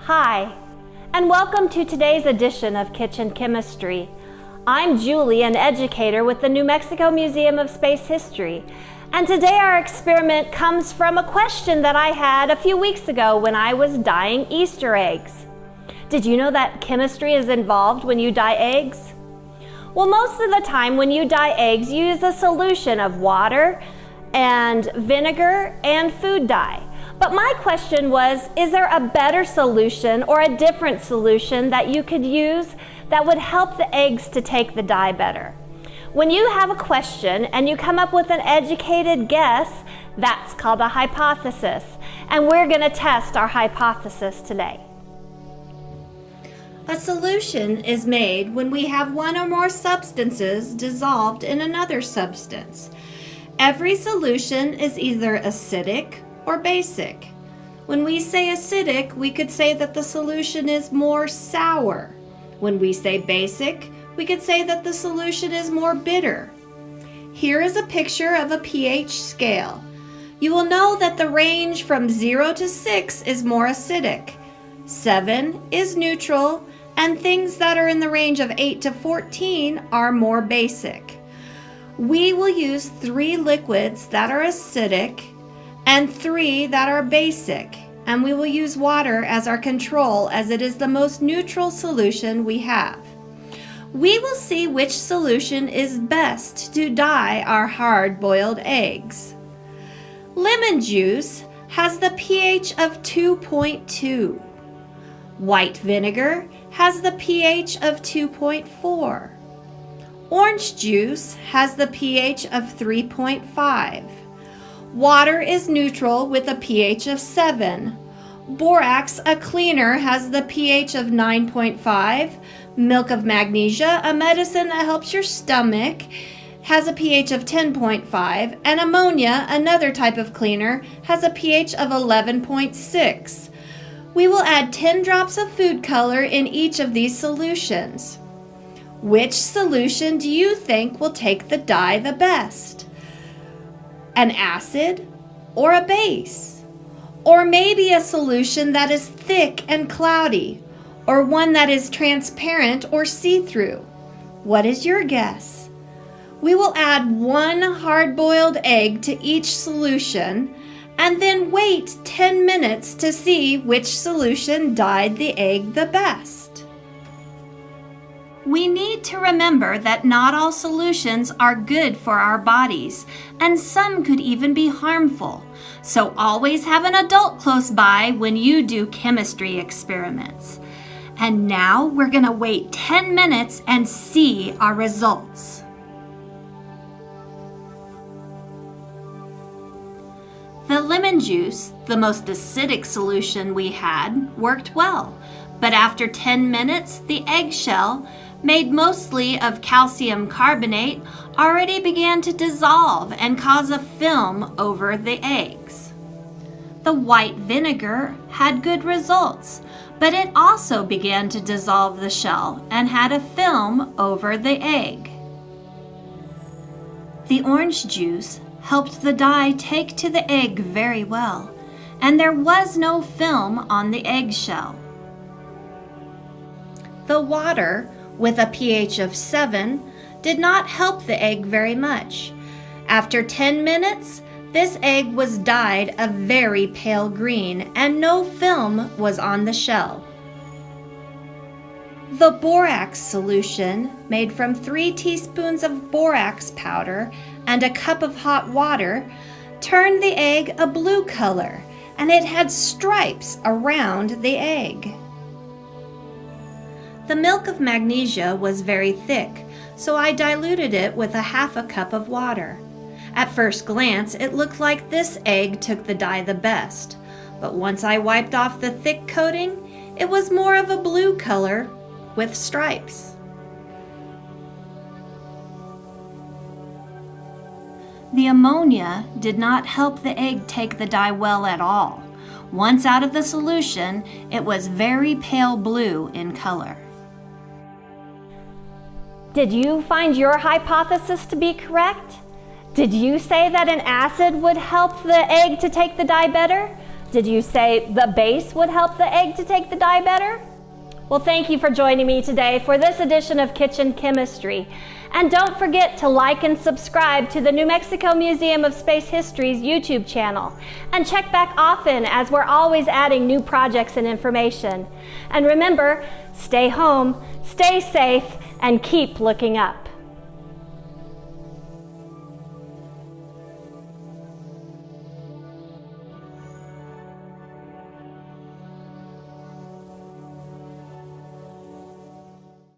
Hi, and welcome to today's edition of Kitchen Chemistry. I'm Julie, an educator with the New Mexico Museum of Space History, and today our experiment comes from a question that I had a few weeks ago when I was dyeing Easter eggs. Did you know that chemistry is involved when you dye eggs? Well, most of the time when you dye eggs, you use a solution of water and vinegar and food dye. But my question was, is there a better solution or a different solution that you could use that would help the eggs to take the dye better? When you have a question and you come up with an educated guess, that's called a hypothesis. And we're going to test our hypothesis today. A solution is made when we have one or more substances dissolved in another substance. Every solution is either acidic or basic. When we say acidic, we could say that the solution is more sour. When we say basic, we could say that the solution is more bitter. Here is a picture of a pH scale. You will know that the range from 0 to 6 is more acidic. 7 is neutral, and things that are in the range of 8 to 14 are more basic. We will use 3 liquids that are acidic and 3 that are basic, and we will use water as our control as it is the most neutral solution we have. We will see which solution is best to dye our hard-boiled eggs. Lemon juice has the pH of 2.2. White vinegar has the pH of 2.4. Orange juice has the pH of 3.5. Water is neutral with a pH of 7. Borax, a cleaner, has the pH of 9.5. Milk of magnesia, a medicine that helps your stomach, has a pH of 10.5. And ammonia, another type of cleaner, has a pH of 11.6. We will add 10 drops of food color in each of these solutions. Which solution do you think will take the dye the best? An acid or a base? Or maybe a solution that is thick and cloudy, or one that is transparent or see-through? What is your guess? We will add 1 hard-boiled egg to each solution and then wait 10 minutes to see which solution dyed the egg the best. We need to remember that not all solutions are good for our bodies, and some could even be harmful. So always have an adult close by when you do chemistry experiments. And now we're going to wait 10 minutes and see our results. The lemon juice, the most acidic solution we had, worked well. But after 10 minutes, the eggshell, made mostly of calcium carbonate, already began to dissolve and cause a film over the eggs. The white vinegar had good results, but it also began to dissolve the shell and had a film over the egg. The orange juice helped the dye take to the egg very well, and there was no film on the eggshell. The water, with a pH of 7, did not help the egg very much. After 10 minutes, this egg was dyed a very pale green and no film was on the shell. The borax solution, made from 3 teaspoons of borax powder and a cup of hot water, turned the egg a blue color, and it had stripes around the egg. The milk of magnesia was very thick, so I diluted it with a half a cup of water. At first glance, it looked like this egg took the dye the best, but once I wiped off the thick coating, it was more of a blue color with stripes. The ammonia did not help the egg take the dye well at all. Once out of the solution, it was very pale blue in color. Did you find your hypothesis to be correct? Did you say that an acid would help the egg to take the dye better? Did you say the base would help the egg to take the dye better? Well, thank you for joining me today for this edition of Kitchen Chemistry. And don't forget to like and subscribe to the New Mexico Museum of Space History's YouTube channel. And check back often as we're always adding new projects and information. And remember, stay home, stay safe, and keep looking up.